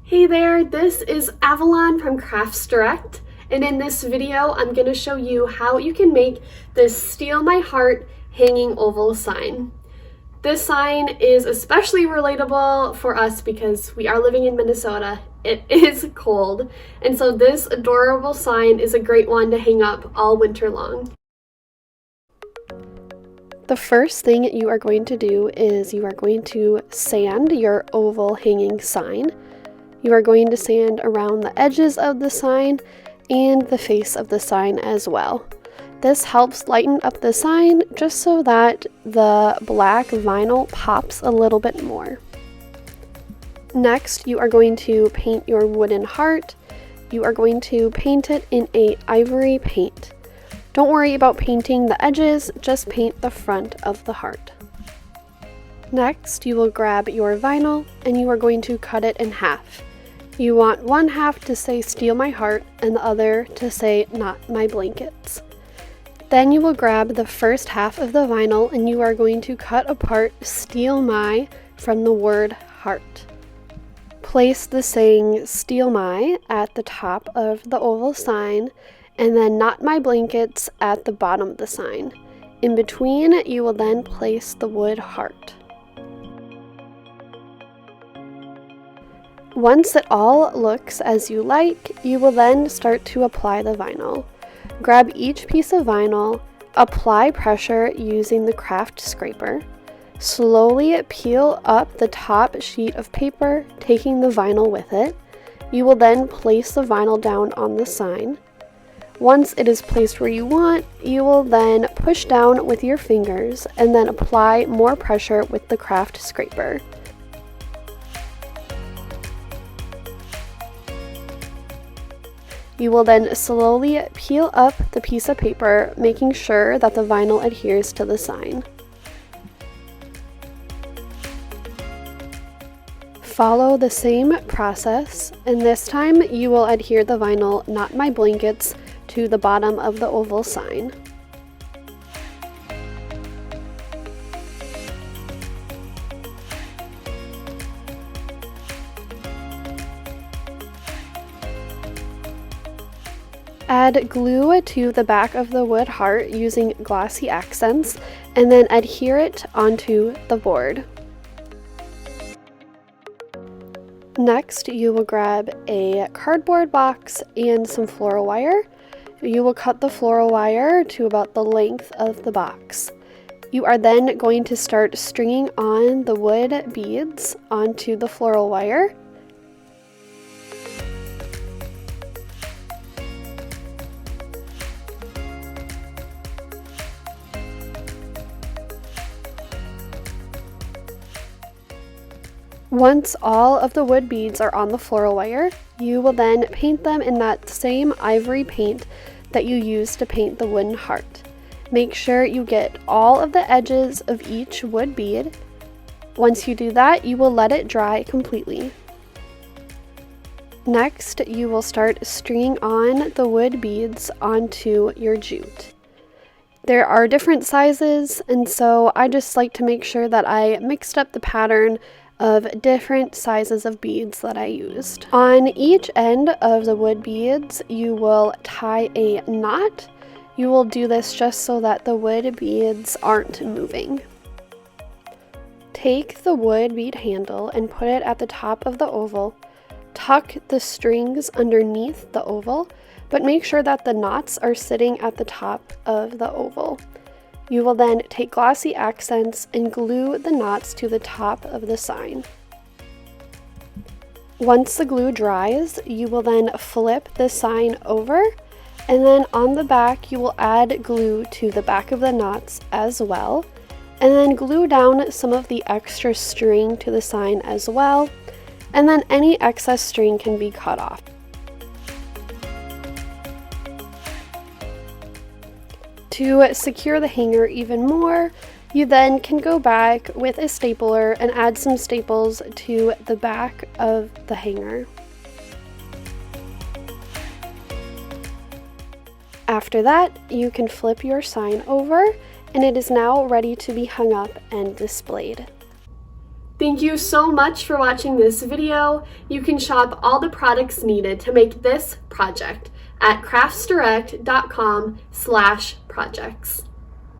Hey there, this is Avalon from Crafts Direct, and in this video I'm going to show you how you can make this Steal My Heart hanging oval sign. This sign is especially relatable for us because we are living in Minnesota. It is cold, and so this adorable sign is a great one to hang up all winter long. The first thing you are going to do is you are going to sand your oval hanging sign. You are going to sand around the edges of the sign and the face of the sign as well. This helps lighten up the sign just so that the black vinyl pops a little bit more. Next, you are going to paint your wooden heart. You are going to paint it in an ivory paint. Don't worry about painting the edges, just paint the front of the heart. Next, you will grab your vinyl and you are going to cut it in half. You want one half to say Steal My Heart and the other to say Not My Blankets. Then you will grab the first half of the vinyl and you are going to cut apart Steal My from the word heart. Place the saying Steal My at the top of the oval sign and then Not My Blankets at the bottom of the sign. In between, you will then place the wood heart. Once it all looks as you like, you will then start to apply the vinyl. Grab each piece of vinyl, apply pressure using the craft scraper. Slowly peel up the top sheet of paper, taking the vinyl with it. You will then place the vinyl down on the sign. Once it is placed where you want, you will then push down with your fingers and then apply more pressure with the craft scraper. You will then slowly peel up the piece of paper, making sure that the vinyl adheres to the sign. Follow the same process, and this time you will adhere the vinyl Not My Blankets to the bottom of the oval sign. Add glue to the back of the wood heart using glossy accents and then adhere it onto the board. Next, you will grab a cardboard box and some floral wire. You will cut the floral wire to about the length of the box. You are then going to start stringing on the wood beads onto the floral wire. Once all of the wood beads are on the floral wire, you will then paint them in that same ivory paint that you used to paint the wooden heart. Make sure you get all of the edges of each wood bead. Once you do that, you will let it dry completely. Next, you will start stringing on the wood beads onto your jute. There are different sizes, and so I just like to make sure that I mixed up the pattern of different sizes of beads that I used. On each end of the wood beads, you will tie a knot. You will do this just so that the wood beads aren't moving. Take the wood bead handle and put it at the top of the oval. Tuck the strings underneath the oval, but make sure that the knots are sitting at the top of the oval. You will then take glossy accents and glue the knots to the top of the sign. Once the glue dries, you will then flip the sign over, and then on the back you will add glue to the back of the knots as well, and then glue down some of the extra string to the sign as well, and then any excess string can be cut off. To secure the hanger even more, you then can go back with a stapler and add some staples to the back of the hanger. After that, you can flip your sign over and it is now ready to be hung up and displayed. Thank you so much for watching this video. You can shop all the products needed to make this project at craftsdirect.com/projects.